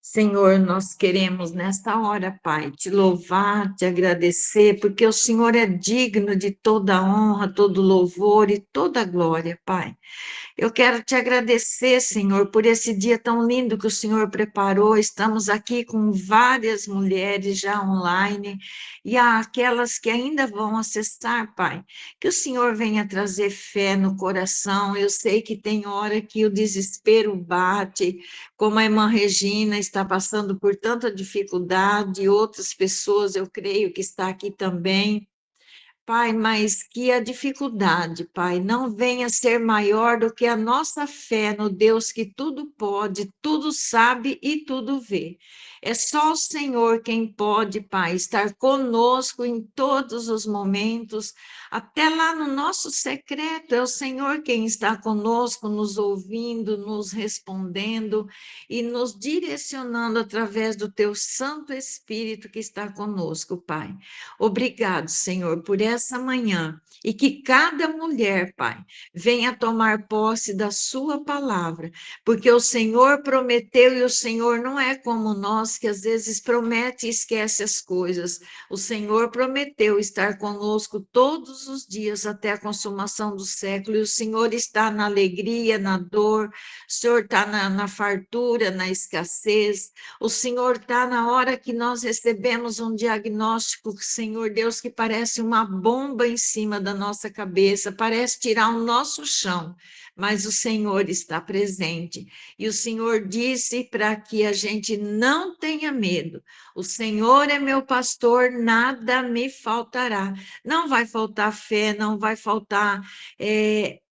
Senhor, nós queremos nesta hora, Pai, te louvar, te agradecer, porque o Senhor é digno de toda honra, todo louvor e toda glória, Pai. Eu quero te agradecer, Senhor, por esse dia tão lindo que o Senhor preparou. Estamos aqui com várias mulheres já online e há aquelas que ainda vão acessar, Pai. Que o Senhor venha trazer fé no coração. Eu sei que tem hora que o desespero bate, como a irmã Regina está passando por tanta dificuldade, e outras pessoas, eu creio que está aqui também. Pai, mas que a dificuldade, Pai, não venha ser maior do que a nossa fé no Deus que tudo pode, tudo sabe e tudo vê. É só o Senhor quem pode, Pai, estar conosco em todos os momentos, até lá no nosso secreto. É o Senhor quem está conosco, nos ouvindo, nos respondendo e nos direcionando através do Teu Santo Espírito que está conosco, Pai. Obrigado, Senhor, por essa manhã e que cada mulher, Pai, venha tomar posse da sua palavra, porque o Senhor prometeu e o Senhor não é como nós que às vezes promete e esquece as coisas. O Senhor prometeu estar conosco todos os dias até a consumação do século e o Senhor está na alegria, na dor, o Senhor está na fartura, na escassez, o Senhor está na hora que nós recebemos um diagnóstico, Senhor Deus, que parece uma bomba em cima da nossa cabeça, parece tirar o nosso chão, mas o Senhor está presente. E o Senhor disse para que a gente não tenha medo. O Senhor é meu pastor, nada me faltará. Não vai faltar fé, não vai faltar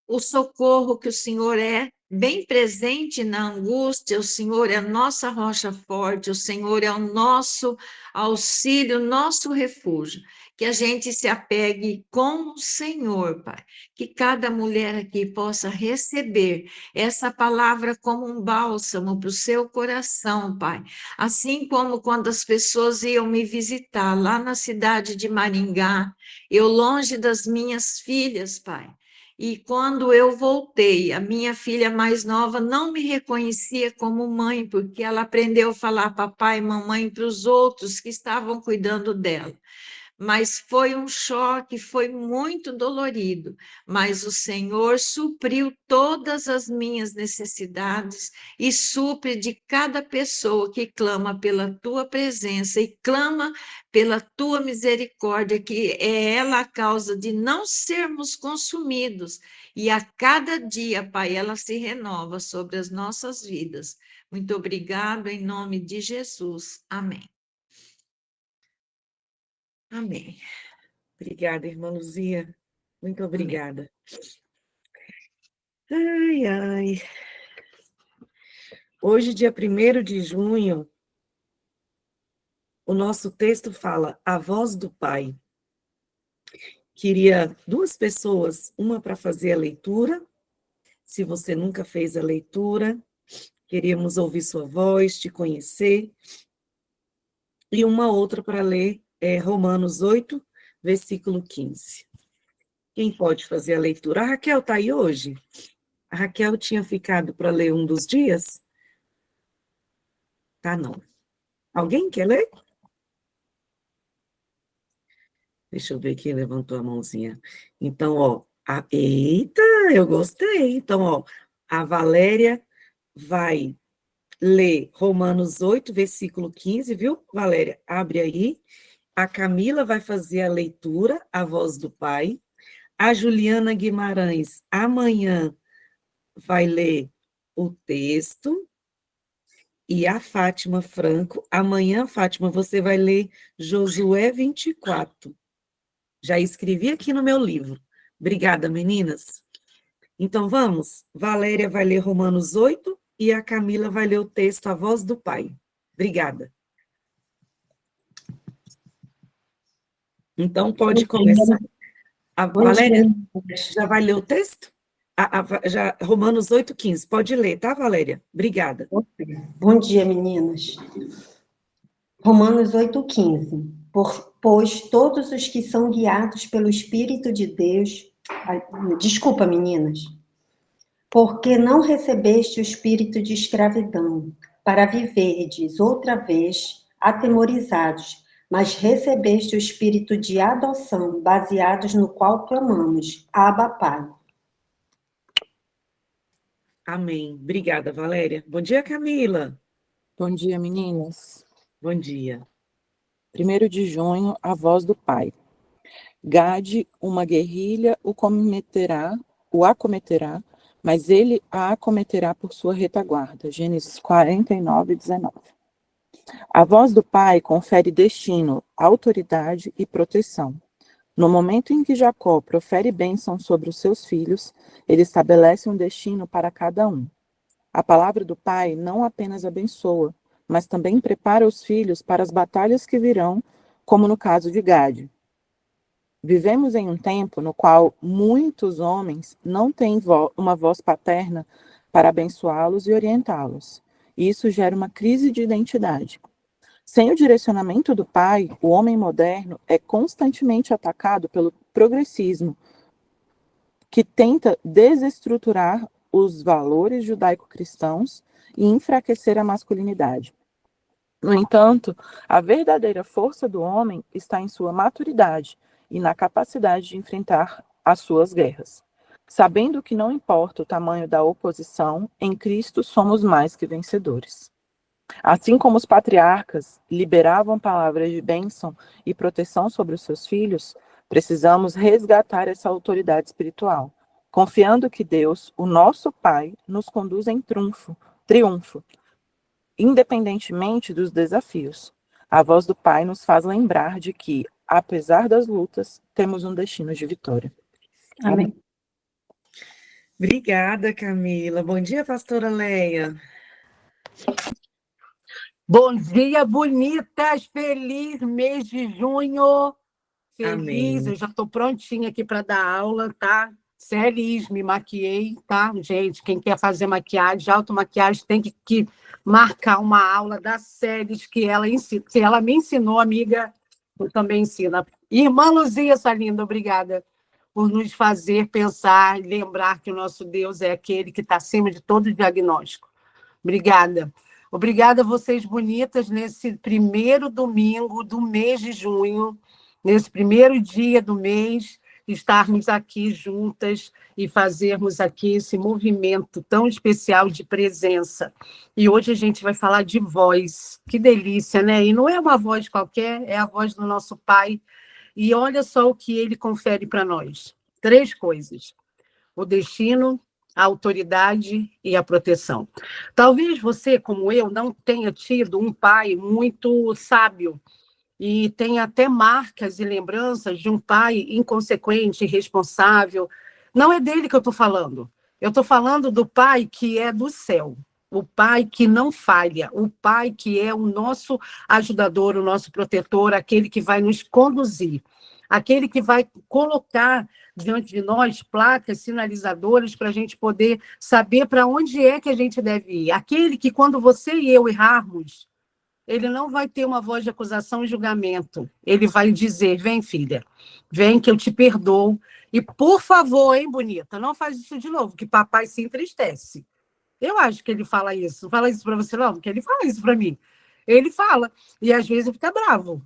o socorro que o Senhor é bem presente na angústia. O Senhor é a nossa rocha forte, o Senhor é o nosso auxílio, nosso refúgio. Que a gente se apegue com o Senhor, Pai. Que cada mulher aqui possa receber essa palavra como um bálsamo para o seu coração, Pai. Assim como quando as pessoas iam me visitar lá na cidade de Maringá, eu longe das minhas filhas, Pai. E quando eu voltei, a minha filha mais nova não me reconhecia como mãe, porque ela aprendeu a falar papai e mamãe para os outros que estavam cuidando dela. Mas foi um choque, foi muito dolorido, mas o Senhor supriu todas as minhas necessidades e supre de cada pessoa que clama pela tua presença e clama pela tua misericórdia, que é ela a causa de não sermos consumidos. E a cada dia, Pai, ela se renova sobre as nossas vidas. Muito obrigado, em nome de Jesus. Amém. Amém. Obrigada, irmã Luzia. Muito Amém. obrigada. Ai, ai. Hoje, dia 1º de junho, o nosso texto fala A Voz do Pai. Queria 2 pessoas, uma para fazer a leitura. Se você nunca fez a leitura, queríamos ouvir sua voz, te conhecer. E uma outra para ler Romanos 8, versículo 15. Quem pode fazer a leitura? A Raquel está aí hoje? A Raquel tinha ficado para ler um dos dias? Tá, não. Alguém quer ler? Deixa eu ver quem levantou a mãozinha. Então, ó, eita, eu gostei. Então, ó, a Valéria vai ler Romanos 8, versículo 15, viu, Valéria? Abre aí. A Camila vai fazer a leitura, A Voz do Pai. A Juliana Guimarães, amanhã, vai ler o texto. E a Fátima Franco, amanhã, Fátima, você vai ler Josué 24. Já escrevi aqui no meu livro. Obrigada, meninas. Então, vamos. Valéria vai ler Romanos 8 e a Camila vai ler o texto A Voz do Pai. Obrigada. Então, pode começar. A Bom dia, Valéria meninas. já vai ler o texto? Romanos 8, 15. Pode ler, tá, Valéria? Obrigada. Bom dia, meninas. Romanos 8,15. Pois todos os que são guiados pelo Espírito de Deus... Desculpa, meninas. Porque não recebeste o espírito de escravidão, para viverdes outra vez atemorizados, mas recebeste o espírito de adoção, baseados no qual clamamos, Abba, Pai. Amém. Obrigada, Valéria. Bom dia, Camila. Bom dia, meninas. Bom dia. 1º de junho, a voz do Pai. Gade, uma guerrilha, o acometerá, mas ele a acometerá por sua retaguarda. Gênesis 49, 19. A voz do Pai confere destino, autoridade e proteção. No momento em que Jacó profere bênção sobre os seus filhos, ele estabelece um destino para cada um. A palavra do Pai não apenas abençoa, mas também prepara os filhos para as batalhas que virão, como no caso de Gade. Vivemos em um tempo no qual muitos homens não têm uma voz paterna para abençoá-los e orientá-los. E isso gera uma crise de identidade. Sem o direcionamento do Pai, o homem moderno é constantemente atacado pelo progressismo, que tenta desestruturar os valores judaico-cristãos e enfraquecer a masculinidade. No entanto, a verdadeira força do homem está em sua maturidade e na capacidade de enfrentar as suas guerras. Sabendo que não importa o tamanho da oposição, em Cristo somos mais que vencedores. Assim como os patriarcas liberavam palavras de bênção e proteção sobre os seus filhos, precisamos resgatar essa autoridade espiritual, confiando que Deus, o nosso Pai, nos conduz em triunfo, independentemente dos desafios. A voz do Pai nos faz lembrar de que, apesar das lutas, temos um destino de vitória. Amém. Obrigada, Camila. Bom dia, pastora Leia. Bom dia, bonitas! Feliz mês de junho! Feliz, Amém. eu já estou prontinha aqui para dar aula, tá? Feliz, me maquiei, tá? Gente, quem quer fazer maquiagem, automaquiagem, tem que marcar uma aula da Celis que ela ensina. Se ela me ensinou, amiga, eu também ensino. Irmã Luzia, sua linda, obrigada por nos fazer pensar e lembrar que o nosso Deus é aquele que está acima de todo diagnóstico. Obrigada. Obrigada a vocês bonitas nesse primeiro domingo do mês de junho, nesse primeiro dia do mês, estarmos aqui juntas e fazermos aqui esse movimento tão especial de presença. E hoje a gente vai falar de voz. Que delícia, né? E não é uma voz qualquer, é a voz do nosso Pai. E olha só o que ele confere para nós. 3 coisas. O destino, a autoridade e a proteção. Talvez você, como eu, não tenha tido um pai muito sábio e tenha até marcas e lembranças de um pai inconsequente, irresponsável. Não é dele que eu estou falando. Eu estou falando do pai que é do céu, o pai que não falha, o pai que é o nosso ajudador, o nosso protetor, aquele que vai nos conduzir, aquele que vai colocar diante de nós placas sinalizadoras para a gente poder saber para onde é que a gente deve ir. Aquele que, quando você e eu errarmos, ele não vai ter uma voz de acusação e julgamento. Ele vai dizer, vem, filha, vem que eu te perdoo. E, por favor, hein, bonita, não faz isso de novo, que papai se entristece. Eu acho que ele fala isso. Não fala isso para você, não, porque ele fala isso para mim. Ele fala. E, às vezes, ele fica bravo.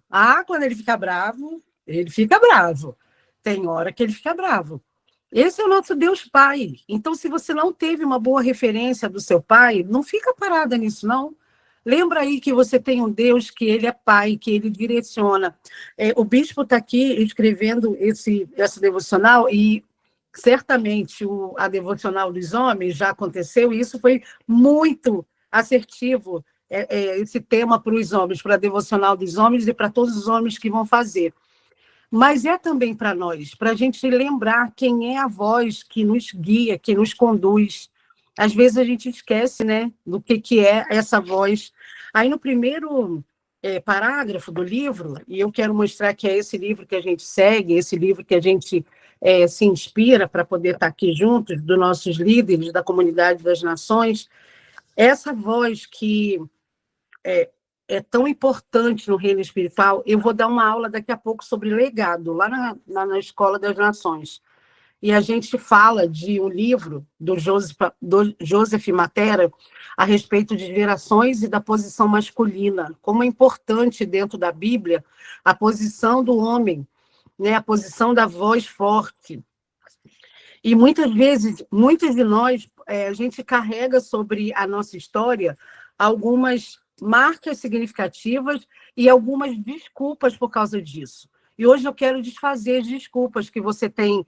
Quando ele fica bravo, ele fica bravo. Tem hora que ele fica bravo. Esse é o nosso Deus Pai. Então, se você não teve uma boa referência do seu pai, não fica parada nisso, não. Lembra aí que você tem um Deus que ele é Pai, que ele direciona. O bispo está aqui escrevendo essa devocional e certamente a devocional dos homens já aconteceu e isso foi muito assertivo, esse tema para os homens, para a devocional dos homens e para todos os homens que vão fazer. Mas é também para nós, para a gente lembrar quem é a voz que nos guia, que nos conduz. Às vezes a gente esquece, né, do que é essa voz. Aí no primeiro parágrafo do livro, e eu quero mostrar que é esse livro que a gente segue, esse livro que a gente se inspira para poder estar aqui juntos, dos nossos líderes da comunidade das nações, essa voz que é tão importante no reino espiritual. Eu vou dar uma aula daqui a pouco sobre legado, lá na Escola das Nações. e a gente fala de um livro do Joseph Matera a respeito de gerações e da posição masculina, como é importante dentro da Bíblia a posição do homem, né, a posição da voz forte. E muitas vezes, muitos de nós, a gente carrega sobre a nossa história algumas marcas significativas e algumas desculpas por causa disso. E hoje eu quero desfazer as desculpas que você tem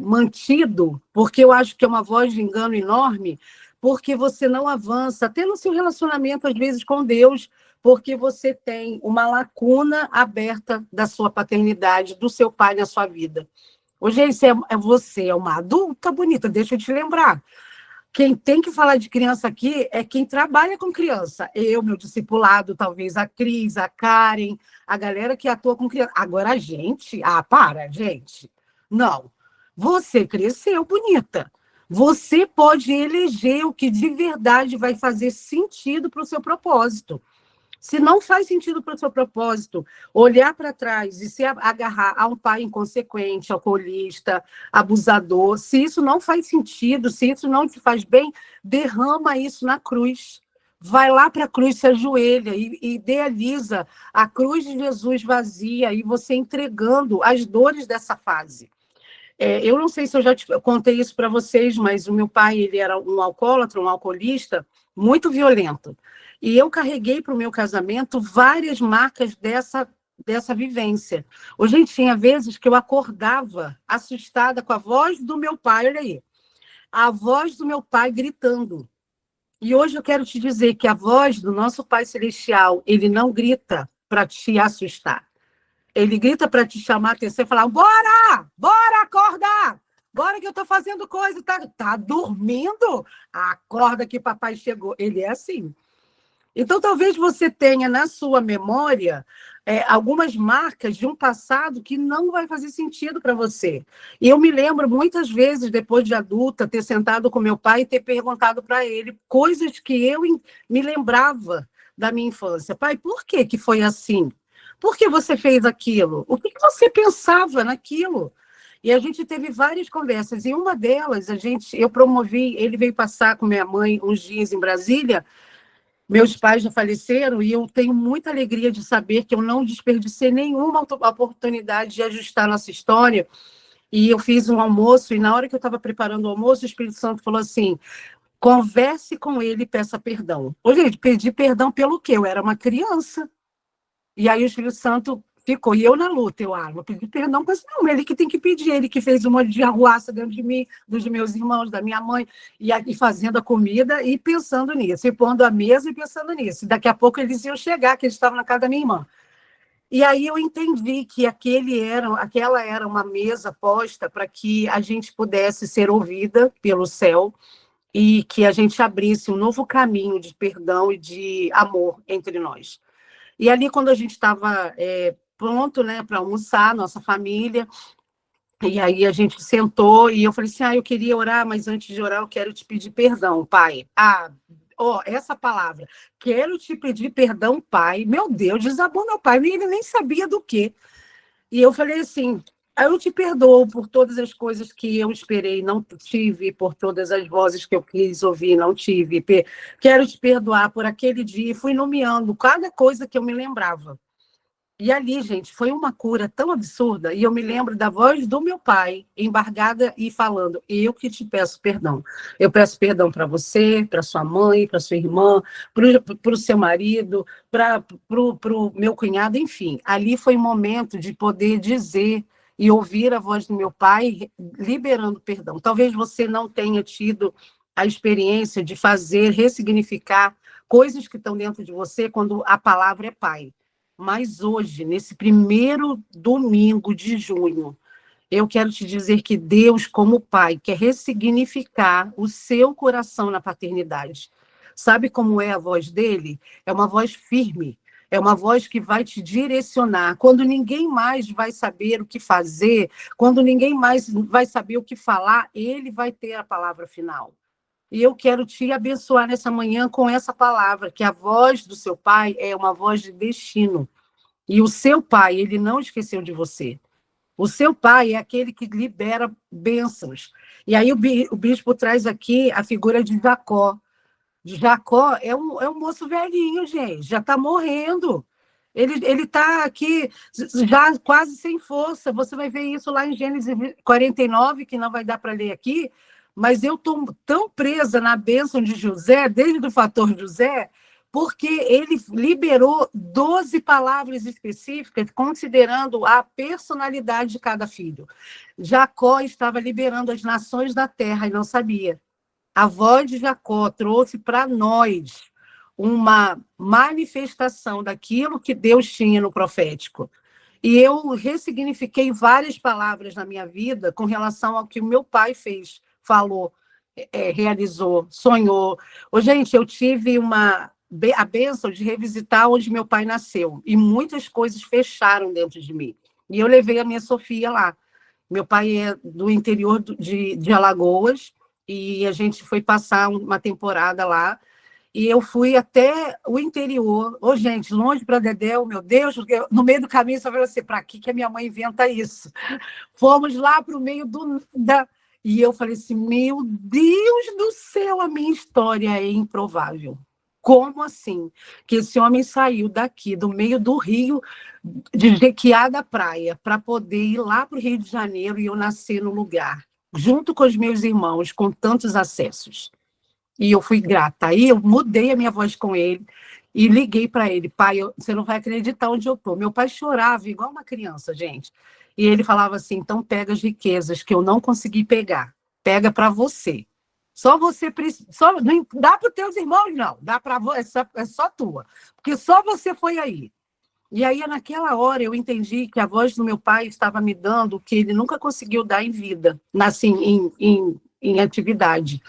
mantido, porque eu acho que é uma voz de engano enorme, porque você não avança, até no seu relacionamento, às vezes, com Deus, porque você tem uma lacuna aberta da sua paternidade, do seu pai na sua vida. Hoje você é uma adulta bonita, deixa eu te lembrar. Quem tem que falar de criança aqui é quem trabalha com criança. Eu, meu discipulado, talvez a Cris, a Karen, a galera que atua com criança. Agora a gente... gente. Não. Você cresceu bonita. Você pode eleger o que de verdade vai fazer sentido para o seu propósito. Se não faz sentido para o seu propósito, olhar para trás e se agarrar a um pai inconsequente, alcoolista, abusador, se isso não faz sentido, se isso não te faz bem, derrama isso na cruz. Vai lá para a cruz, se ajoelha e idealiza a cruz de Jesus vazia e você entregando as dores dessa fase. Eu não sei se eu já contei isso para vocês, mas o meu pai ele era um alcoólatra, um alcoolista, muito violento. E eu carreguei para o meu casamento várias marcas dessa vivência. Gente, tinha vezes que eu acordava assustada com a voz do meu pai, olha aí, a voz do meu pai gritando. E hoje eu quero te dizer que a voz do nosso Pai Celestial, ele não grita para te assustar. Ele grita para te chamar a atenção e falar, bora, acorda, bora que eu estou fazendo coisa, tá dormindo? Acorda que papai chegou. Ele é assim. Então, talvez você tenha na sua memória algumas marcas de um passado que não vai fazer sentido para você. E eu me lembro muitas vezes, depois de adulta, ter sentado com meu pai e ter perguntado para ele coisas que eu me lembrava da minha infância. Pai, por que foi assim? Por que você fez aquilo? O que você pensava naquilo? E a gente teve várias conversas. E uma delas, eu promovi, ele veio passar com minha mãe uns dias em Brasília. Meus pais já faleceram e eu tenho muita alegria de saber que eu não desperdicei nenhuma oportunidade de ajustar nossa história. E eu fiz um almoço, e na hora que eu estava preparando o almoço, o Espírito Santo falou assim, converse com ele e peça perdão. Gente, pedir perdão pelo quê? Eu era uma criança. E aí o Espírito Santo ficou, e eu na luta, vou pedir perdão, mas não, ele que tem que pedir, ele que fez um monte de arruaça dentro de mim, dos meus irmãos, da minha mãe, e fazendo a comida e pensando nisso, e pondo a mesa e pensando nisso. E daqui a pouco eles iam chegar, que eles estavam na casa da minha irmã. E aí eu entendi que aquela era uma mesa posta para que a gente pudesse ser ouvida pelo céu e que a gente abrisse um novo caminho de perdão e de amor entre nós. E ali, quando a gente estava pronto, né, para almoçar, nossa família, e aí a gente sentou e eu falei assim, eu queria orar, mas antes de orar eu quero te pedir perdão, pai. Essa palavra, quero te pedir perdão, pai. Meu Deus, desabou meu pai, ele nem sabia do quê. E eu falei assim, eu te perdoo por todas as coisas que eu esperei, não tive, por todas as vozes que eu quis ouvir, não tive. Quero te perdoar por aquele dia. E fui nomeando cada coisa que eu me lembrava. E ali, gente, foi uma cura tão absurda. E eu me lembro da voz do meu pai, embargada e falando, eu que te peço perdão. Eu peço perdão para você, para sua mãe, para sua irmã, para o seu marido, para o meu cunhado, enfim. Ali foi um momento de poder dizer e ouvir a voz do meu pai liberando perdão. Talvez você não tenha tido a experiência de fazer, ressignificar coisas que estão dentro de você quando a palavra é pai. Mas hoje, nesse primeiro domingo de junho, eu quero te dizer que Deus, como pai, quer ressignificar o seu coração na paternidade. Sabe como é a voz dele? É uma voz firme. É uma voz que vai te direcionar. Quando ninguém mais vai saber o que fazer, quando ninguém mais vai saber o que falar, ele vai ter a palavra final. E eu quero te abençoar nessa manhã com essa palavra, que a voz do seu pai é uma voz de destino. E o seu pai, ele não esqueceu de você. O seu pai é aquele que libera bênçãos. E aí o bispo traz aqui a figura de Jacó. Jacó é um moço velhinho, gente, já está morrendo. Ele está aqui já quase sem força. Você vai ver isso lá em Gênesis 49, que não vai dar para ler aqui, mas eu estou tão presa na bênção de José, desde o fator José, porque ele liberou 12 palavras específicas, considerando a personalidade de cada filho. Jacó estava liberando as nações da terra e não sabia. A voz de Jacó trouxe para nós uma manifestação daquilo que Deus tinha no profético. E eu ressignifiquei várias palavras na minha vida com relação ao que o meu pai fez, falou, realizou, sonhou. Gente, eu tive a bênção de revisitar onde meu pai nasceu, e muitas coisas fecharam dentro de mim. E eu levei a minha Sofia lá. Meu pai é do interior de Alagoas, e a gente foi passar uma temporada lá, e eu fui até o interior. Gente, longe para Dedéu, meu Deus, no meio do caminho você vai assim, para que a minha mãe inventa isso? Fomos lá para o meio e eu falei assim, meu Deus do céu, a minha história é improvável. Como assim? Que esse homem saiu daqui, do meio do rio, de Jequiá da Praia, para poder ir lá para o Rio de Janeiro e eu nascer no lugar, junto com os meus irmãos, com tantos acessos. E eu fui grata. Aí eu mudei a minha voz com ele e liguei para ele. Pai, você não vai acreditar onde eu estou. Meu pai chorava igual uma criança, gente. E ele falava assim, então pega as riquezas que eu não consegui pegar. Pega para você. Só você precisa. Não dá para os teus irmãos, não. Dá para é só tua. Porque só você foi aí. E aí, naquela hora, eu entendi que a voz do meu pai estava me dando o que ele nunca conseguiu dar em vida, assim, em atividade.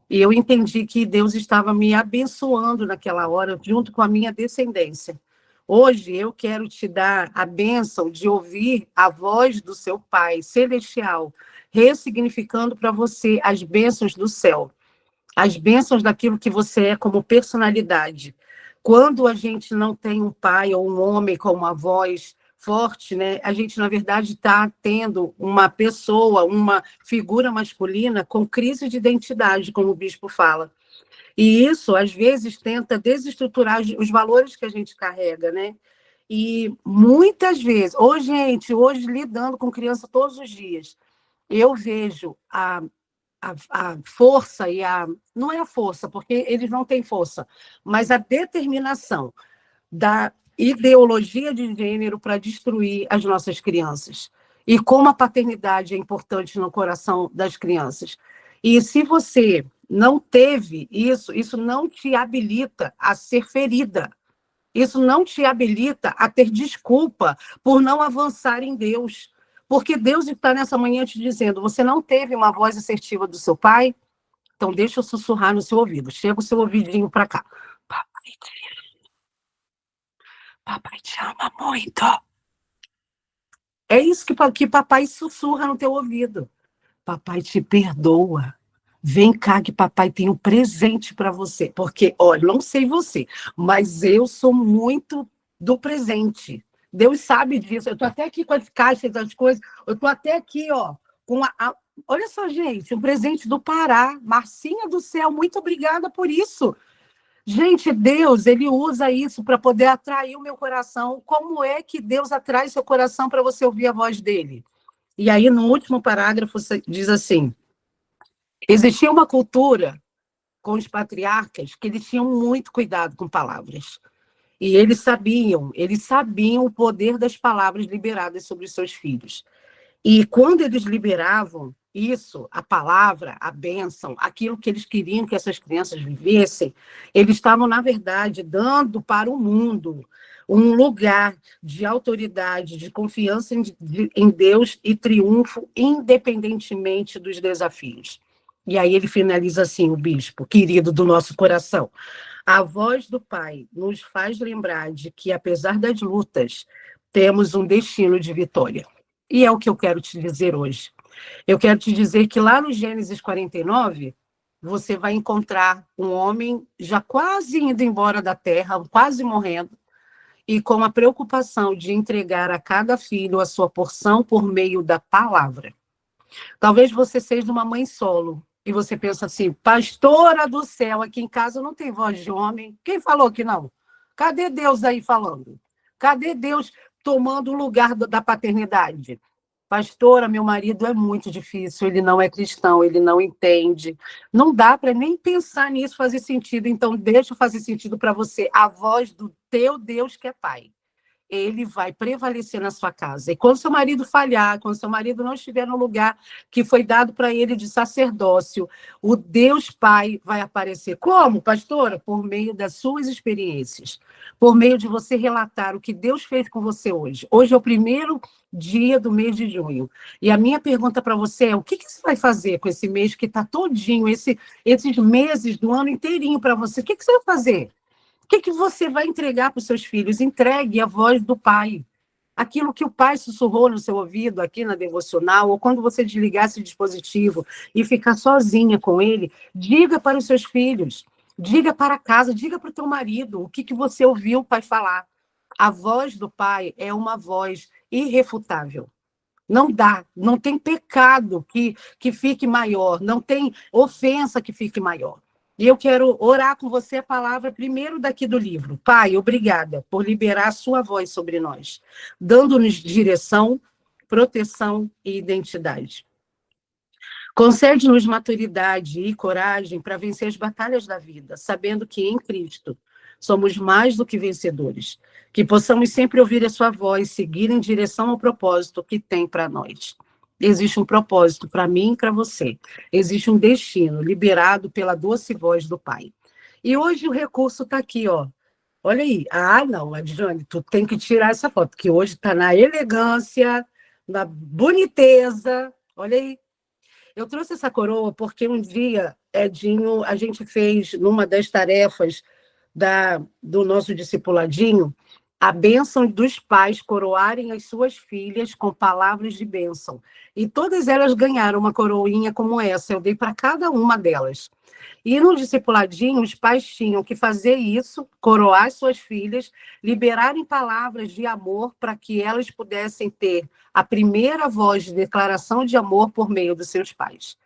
E eu entendi que Deus estava me abençoando naquela hora, junto com a minha descendência. Hoje, eu quero te dar a bênção de ouvir a voz do seu Pai celestial, ressignificando para você as bênçãos do céu, as bênçãos daquilo que você é como personalidade. Quando a gente não tem um pai ou um homem com uma voz forte, né? A gente, na verdade, está tendo uma pessoa, uma figura masculina com crise de identidade, como o bispo fala. E isso, às vezes, tenta desestruturar os valores que a gente carrega, né? E muitas vezes, hoje lidando com criança todos os dias, eu vejo a força e não é a força, porque eles não têm força, mas a determinação da ideologia de gênero para destruir as nossas crianças. E como a paternidade é importante no coração das crianças. E se você não teve isso não te habilita a ser ferida. Isso não te habilita a ter desculpa por não avançar em Deus. Porque Deus está nessa manhã te dizendo, você não teve uma voz assertiva do seu pai? Então deixa eu sussurrar no seu ouvido. Chega o seu ouvidinho para cá. Papai te ama muito. É isso que papai sussurra no teu ouvido. Papai te perdoa. Vem cá que papai tem um presente para você. Porque, olha, não sei você, mas eu sou muito do presente. Deus sabe disso. Eu estou até aqui com as caixas, as coisas. Eu estou até aqui, ó, com olha só, gente, um presente do Pará. Marcinha do céu, muito obrigada por isso. Gente, Deus, ele usa isso para poder atrair o meu coração. Como é que Deus atrai seu coração para você ouvir a voz dele? E aí, no último parágrafo, diz assim, existia uma cultura com os patriarcas que eles tinham muito cuidado com palavras. E eles sabiam o poder das palavras liberadas sobre os seus filhos. E quando eles liberavam isso, a palavra, a bênção, aquilo que eles queriam que essas crianças vivessem, eles estavam, na verdade, dando para o mundo um lugar de autoridade, de confiança em Deus e triunfo, independentemente dos desafios. E aí ele finaliza assim, o bispo, querido do nosso coração. A voz do Pai nos faz lembrar de que, apesar das lutas, temos um destino de vitória. E é o que eu quero te dizer hoje. Eu quero te dizer que lá no Gênesis 49, você vai encontrar um homem já quase indo embora da terra, quase morrendo, e com a preocupação de entregar a cada filho a sua porção por meio da palavra. Talvez você seja uma mãe solo, e você pensa assim, pastora do céu, aqui em casa não tem voz de homem. Quem falou que não? Cadê Deus aí falando? Cadê Deus tomando o lugar da paternidade? Pastora, meu marido é muito difícil, ele não é cristão, ele não entende. Não dá para nem pensar nisso fazer sentido, então deixa eu fazer sentido para você. A voz do teu Deus que é pai. Ele vai prevalecer na sua casa. E quando seu marido falhar, quando seu marido não estiver no lugar que foi dado para ele de sacerdócio, o Deus Pai vai aparecer. Como, pastora? Por meio das suas experiências. Por meio de você relatar o que Deus fez com você hoje. Hoje é o primeiro dia do mês de junho. E a minha pergunta para você é, o que você vai fazer com esse mês que está todinho, esses meses do ano inteirinho para você? O que você vai fazer? O que você vai entregar para os seus filhos? Entregue a voz do pai. Aquilo que o pai sussurrou no seu ouvido aqui na devocional, ou quando você desligar esse dispositivo e ficar sozinha com ele, diga para os seus filhos, diga para casa, diga para o teu marido o que você ouviu o pai falar. A voz do pai é uma voz irrefutável. Não dá, não tem pecado que fique maior, não tem ofensa que fique maior. E eu quero orar com você a palavra primeiro daqui do livro. Pai, obrigada por liberar a sua voz sobre nós, dando-nos direção, proteção e identidade. Concede-nos maturidade e coragem para vencer as batalhas da vida, sabendo que em Cristo somos mais do que vencedores. Que possamos sempre ouvir a sua voz, seguir em direção ao propósito que tem para nós. Existe um propósito para mim e para você. Existe um destino liberado pela doce voz do Pai. E hoje o recurso está aqui, ó. Olha aí. Ah, não, Adjane, tu tem que tirar essa foto, que hoje está na elegância, na boniteza. Olha aí. Eu trouxe essa coroa porque um dia, Edinho, a gente fez, numa das tarefas do nosso discipuladinho, a bênção dos pais coroarem as suas filhas com palavras de bênção. E todas elas ganharam uma coroinha como essa. Eu dei para cada uma delas. E no discipuladinho, os pais tinham que fazer isso, coroar suas filhas, liberarem palavras de amor para que elas pudessem ter a primeira voz de declaração de amor por meio dos seus pais.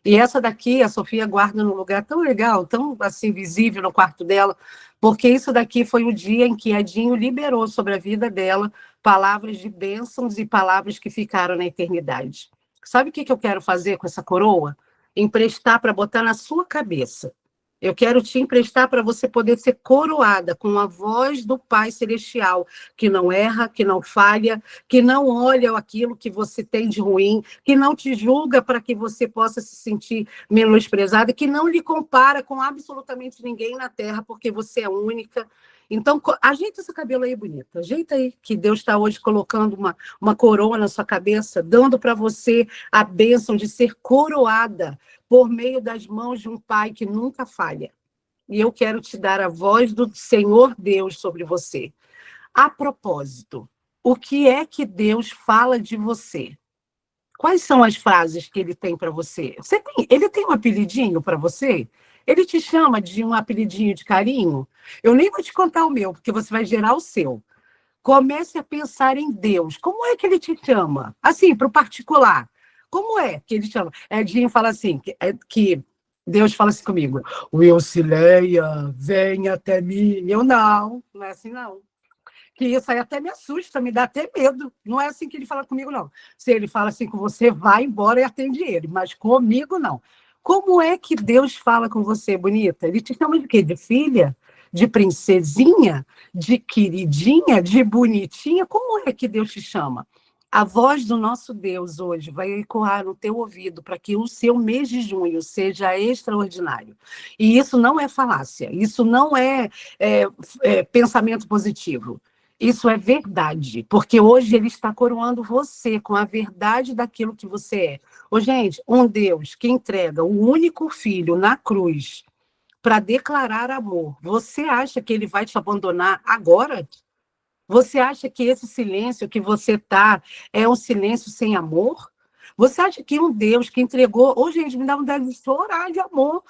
E essa daqui, a Sofia guarda num lugar tão legal, tão assim visível no quarto dela, porque isso daqui foi o dia em que Edinho liberou sobre a vida dela palavras de bênçãos e palavras que ficaram na eternidade. Sabe o que eu quero fazer com essa coroa? Emprestar para botar na sua cabeça. Eu quero te emprestar para você poder ser coroada com a voz do Pai Celestial, que não erra, que não falha, que não olha aquilo que você tem de ruim, que não te julga para que você possa se sentir menosprezada, que não lhe compara com absolutamente ninguém na Terra, porque você é única. Então, ajeita esse cabelo aí, bonita. Ajeita aí, que Deus está hoje colocando uma coroa na sua cabeça, dando para você a bênção de ser coroada por meio das mãos de um pai que nunca falha. E eu quero te dar a voz do Senhor Deus sobre você. A propósito, o que é que Deus fala de você? Quais são as frases que ele tem para você? Ele tem um apelidinho para você? Ele te chama de um apelidinho de carinho? Eu nem vou te contar o meu, porque você vai gerar o seu. Comece a pensar em Deus. Como é que ele te chama? Assim, para o particular. Como é que ele chama? Edinho fala assim, que Deus fala assim comigo, Wilcileia, vem até mim. Eu não é assim não. Que isso aí até me assusta, me dá até medo. Não é assim que ele fala comigo, não. Se ele fala assim com você, vai embora e atende ele, mas comigo não. Como é que Deus fala com você, bonita? Ele te chama de quê? De filha? De princesinha? De queridinha? De bonitinha? Como é que Deus te chama? A voz do nosso Deus hoje vai ecoar no teu ouvido para que o seu mês de junho seja extraordinário. E isso não é falácia, isso não é pensamento positivo. Isso é verdade, porque hoje ele está coroando você com a verdade daquilo que você é. Ô, gente, um Deus que entrega o único filho na cruz para declarar amor, você acha que ele vai te abandonar agora? Você acha que esse silêncio que você está é um silêncio sem amor? Você acha que um Deus que entregou... Ô, gente, me dá vontade de chorar de amor.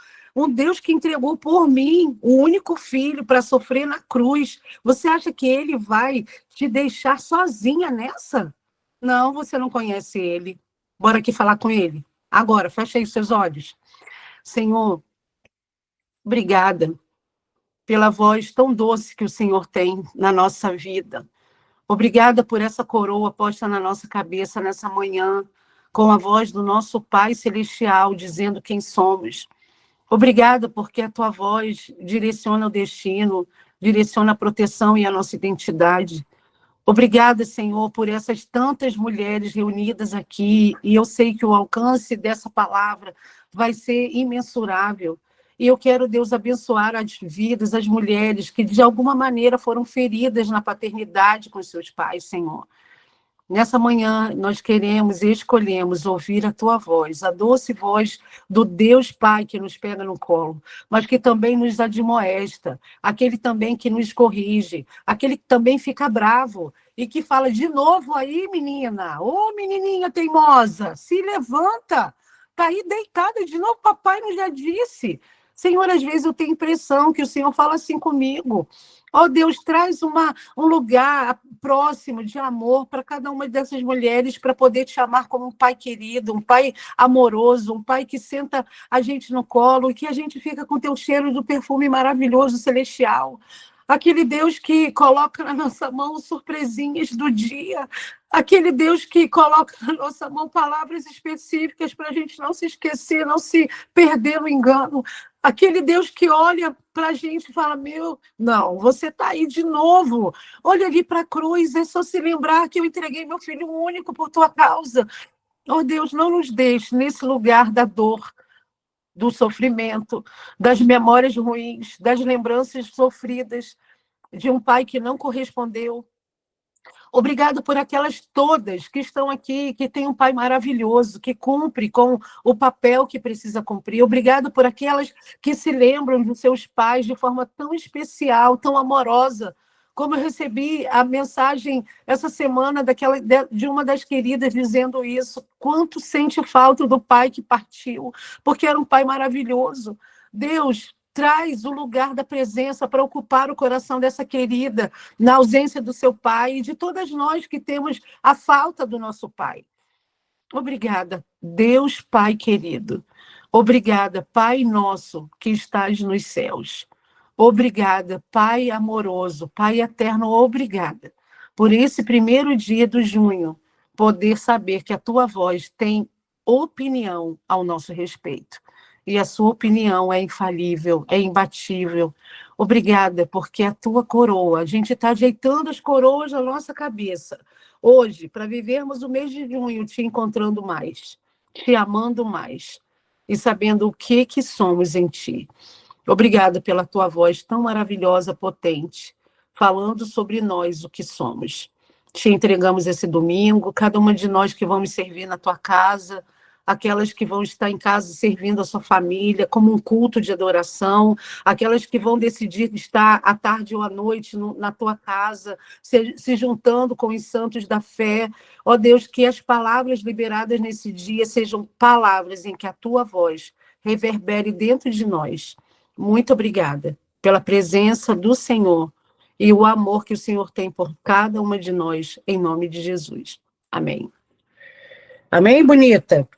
um Deus que entregou por mim o único filho para sofrer na cruz. Você acha que ele vai te deixar sozinha nessa? Não, você não conhece ele. Bora aqui falar com ele. Agora, fecha aí os seus olhos. Senhor, obrigada pela voz tão doce que o Senhor tem na nossa vida. Obrigada por essa coroa posta na nossa cabeça nessa manhã, com a voz do nosso Pai Celestial dizendo quem somos. Obrigada porque a tua voz direciona o destino, direciona a proteção e a nossa identidade. Obrigada, Senhor, por essas tantas mulheres reunidas aqui, e eu sei que o alcance dessa palavra vai ser imensurável. E eu quero, Deus, abençoar as vidas, as mulheres que de alguma maneira foram feridas na paternidade com seus pais, Senhor. Nessa manhã, nós queremos e escolhemos ouvir a tua voz, a doce voz do Deus Pai que nos pega no colo, mas que também nos admoesta, aquele também que nos corrige, aquele que também fica bravo e que fala de novo aí, menina, ô menininha teimosa, se levanta, tá aí deitada de novo, papai não já disse. Senhor, às vezes eu tenho a impressão que o Senhor fala assim comigo. Ó Deus, traz um lugar próximo de amor para cada uma dessas mulheres, para poder te amar como um pai querido, um pai amoroso, um pai que senta a gente no colo e que a gente fica com o teu cheiro do perfume maravilhoso, celestial. Aquele Deus que coloca na nossa mão surpresinhas do dia. Aquele Deus que coloca na nossa mão palavras específicas para a gente não se esquecer, não se perder no engano. Aquele Deus que olha para a gente e fala, não, você está aí de novo. Olha ali para a cruz, é só se lembrar que eu entreguei meu filho único por tua causa. Oh Deus, não nos deixe nesse lugar da dor, do sofrimento, das memórias ruins, das lembranças sofridas de um pai que não correspondeu. Obrigado por aquelas todas que estão aqui, que têm um pai maravilhoso, que cumpre com o papel que precisa cumprir. Obrigado por aquelas que se lembram dos seus pais de forma tão especial, tão amorosa. Como eu recebi a mensagem essa semana de uma das queridas dizendo isso, quanto sente falta do pai que partiu, porque era um pai maravilhoso. Deus, traz o lugar da presença para ocupar o coração dessa querida, na ausência do seu pai e de todas nós que temos a falta do nosso pai. Obrigada, Deus Pai querido. Obrigada, Pai nosso que estás nos céus. Obrigada, Pai amoroso, Pai eterno, obrigada por esse primeiro dia do junho, poder saber que a tua voz tem opinião ao nosso respeito. E a sua opinião é infalível, é imbatível. Obrigada, porque a tua coroa, a gente está ajeitando as coroas na nossa cabeça, hoje, para vivermos o mês de junho te encontrando mais, te amando mais, e sabendo o que somos em ti. Obrigada pela tua voz tão maravilhosa, potente, falando sobre nós o que somos. Te entregamos esse domingo, cada uma de nós que vamos servir na tua casa, aquelas que vão estar em casa servindo a sua família, como um culto de adoração, aquelas que vão decidir estar à tarde ou à noite na tua casa, se juntando com os santos da fé. Ó Deus, que as palavras liberadas nesse dia sejam palavras em que a tua voz reverbere dentro de nós. Muito obrigada pela presença do Senhor e o amor que o Senhor tem por cada uma de nós, em nome de Jesus. Amém. Amém, bonita?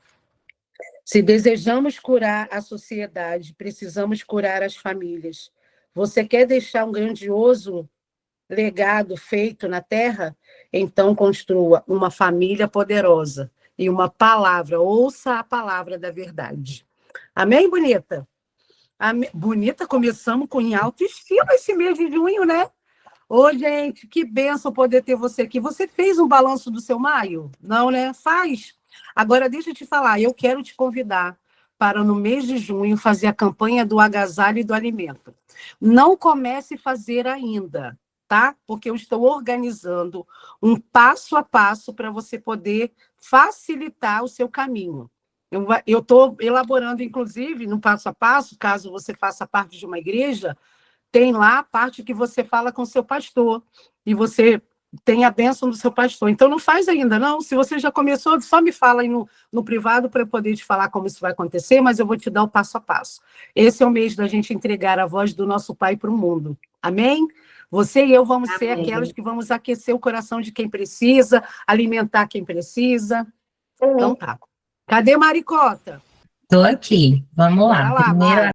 Se desejamos curar a sociedade, precisamos curar as famílias. Você quer deixar um grandioso legado feito na Terra? Então construa uma família poderosa e uma palavra, ouça a palavra da verdade. Amém, bonita? Amém. Bonita, começamos com em autoestima esse mês de junho, né? Ô, gente, que bênção poder ter você aqui. Você fez um balanço do seu maio? Não, né? Faz. Agora, deixa eu te falar, eu quero te convidar para, no mês de junho, fazer a campanha do agasalho e do alimento. Não comece a fazer ainda, tá? Porque eu estou organizando um passo a passo para você poder facilitar o seu caminho. Eu estou elaborando, inclusive, no passo a passo, caso você faça parte de uma igreja, tem lá a parte que você fala com o seu pastor, e você tem a bênção do seu pastor. Então, não faz ainda, não. Se você já começou, só me fala aí no privado para eu poder te falar como isso vai acontecer, mas eu vou te dar o passo a passo. Esse é o mês da gente entregar a voz do nosso Pai para o mundo. Amém? Você e eu vamos ser Amém. aquelas que vamos aquecer o coração de quem precisa, alimentar quem precisa. Então, tá. Cadê Maricota? Tô aqui. Vamos Bora lá. lá, Primeiro, Mari.